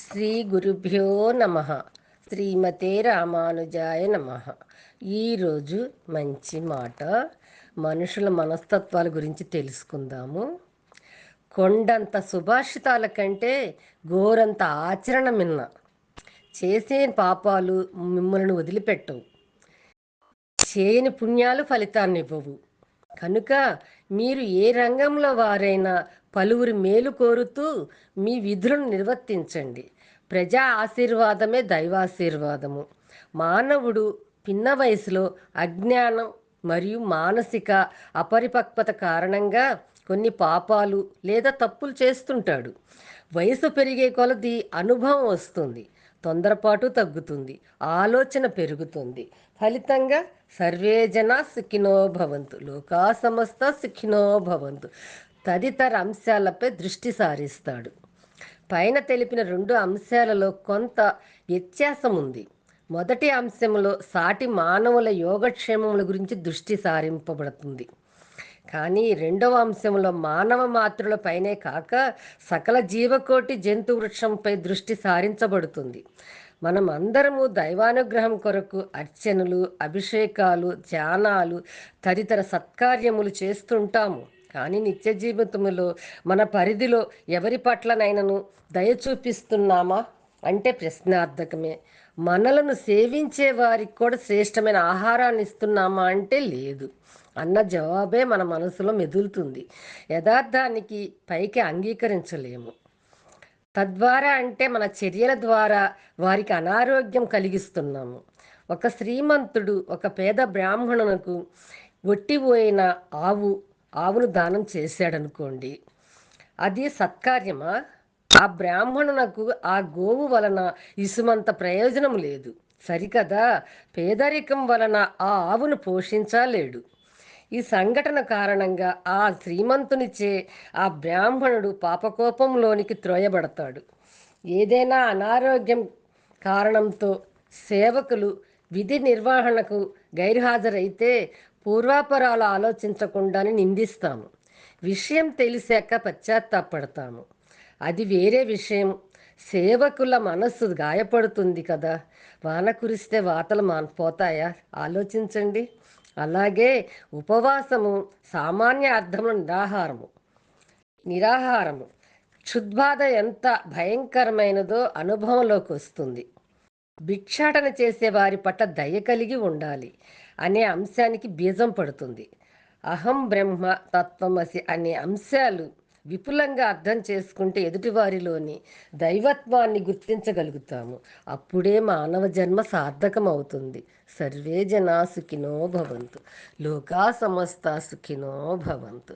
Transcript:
శ్రీ గురుభ్యో నమ. శ్రీమతే రామానుజాయ నమ. ఈరోజు మంచి మాట, మనుషుల మనస్తత్వాల గురించి తెలుసుకుందాము. కొండంత సుభాషితాల కంటే గోరంత ఆచరణ మిన్న. చేసే పాపాలు మిమ్మల్ని వదిలిపెట్టవు, చేయని పుణ్యాలు ఫలితాన్ని ఇవ్వవు. కనుక మీరు ఏ రంగంలో వారైనా పలువురి మేలు కోరుతూ మీ విధులను నిర్వర్తించండి. ప్రజా ఆశీర్వాదమే దైవాశీర్వాదము. మానవుడు పిన్న వయసులో అజ్ఞానం మరియు మానసిక అపరిపక్వత కారణంగా కొన్ని పాపాలు లేదా తప్పులు చేస్తుంటాడు. వయసు పెరిగే కొలది అనుభవం వస్తుంది, తొందరపాటు తగ్గుతుంది, ఆలోచన పెరుగుతుంది. ఫలితంగా సర్వే జనా సుఖినో భవంతు, లోకా సమస్త సుఖినో భవంతు తదితర అంశాలపై దృష్టి సారిస్తాడు. పైన తెలిపిన రెండు అంశాలలో కొంత వ్యత్యాసం ఉంది. మొదటి అంశంలో సాటి మానవుల యోగక్షేమముల గురించి దృష్టి సారింపబడుతుంది. కానీ రెండవ అంశంలో మానవ మాతృలపైనే కాక సకల జీవకోటి జంతు వృక్షంపై దృష్టి సారించబడుతుంది. మనం అందరము దైవానుగ్రహం కొరకు అర్చనలు, అభిషేకాలు, ధ్యానాలు తదితర సత్కార్యములు చేస్తుంటాము. కానీ నిత్య జీవితంలో మన పరిధిలో ఎవరి పట్లనైనను దయ చూపిస్తున్నామా అంటే ప్రశ్నార్థకమే. మనలను సేవించే వారికి కూడా శ్రేష్టమైన ఆహారాన్ని ఇస్తున్నామా అంటే లేదు అన్న జవాబే మన మనసులో మెదులుతుంది. యథార్థానికి పైకి అంగీకరించలేము. తద్వారా అంటే మన చర్యల ద్వారా వారికి అనారోగ్యం కలిగిస్తున్నాము. ఒక శ్రీమంతుడు ఒక పేద బ్రాహ్మణునకు ఒట్టిపోయిన ఆవును దానం చేశాడనుకోండి, అది సత్కార్యమా? ఆ బ్రాహ్మణునకు ఆ గోవు వలన ఇసుమంత ప్రయోజనం లేదు, సరికదా? పేదరికం వలన ఆ ఆవును పోషించలేడు. ఈ సంఘటన కారణంగా ఆ శ్రీమంతునిచే ఆ బ్రాహ్మణుడు పాపకోపంలోనికి త్రోయబడతాడు. ఏదైనా అనారోగ్యం కారణంతో సేవకులు విధి నిర్వహణకు గైర్హాజరైతే పూర్వాపరాలు ఆలోచించకుండానే నిందిస్తాము. విషయం తెలిసాక పశ్చాత్తాపడతాము, అది వేరే విషయం. సేవకుల మనస్సు గాయపడుతుంది కదా. వాన కురిస్తే వాతలు పోతాయా? ఆలోచించండి. అలాగే ఉపవాసము సామాన్య అర్థంలో నిరాహారము క్షుద్బాధ ఎంత భయంకరమైనదో అనుభవంలోకి వస్తుంది. భిక్షాటన చేసే వారి పట్ల దయ కలిగి ఉండాలి అనే అంశానికి బీజం పడుతుంది. అహం బ్రహ్మ తత్వమసి అనే అంశాలు విపులంగా అర్థం చేసుకుంటే ఎదుటివారిలోని దైవత్వాన్ని గుర్తించగలుగుతాము. అప్పుడే మానవ జన్మ సార్థకం అవుతుంది. సర్వే జనా సుఖినో భవంతు, లోకా సమస్త సుఖినో భవంతు.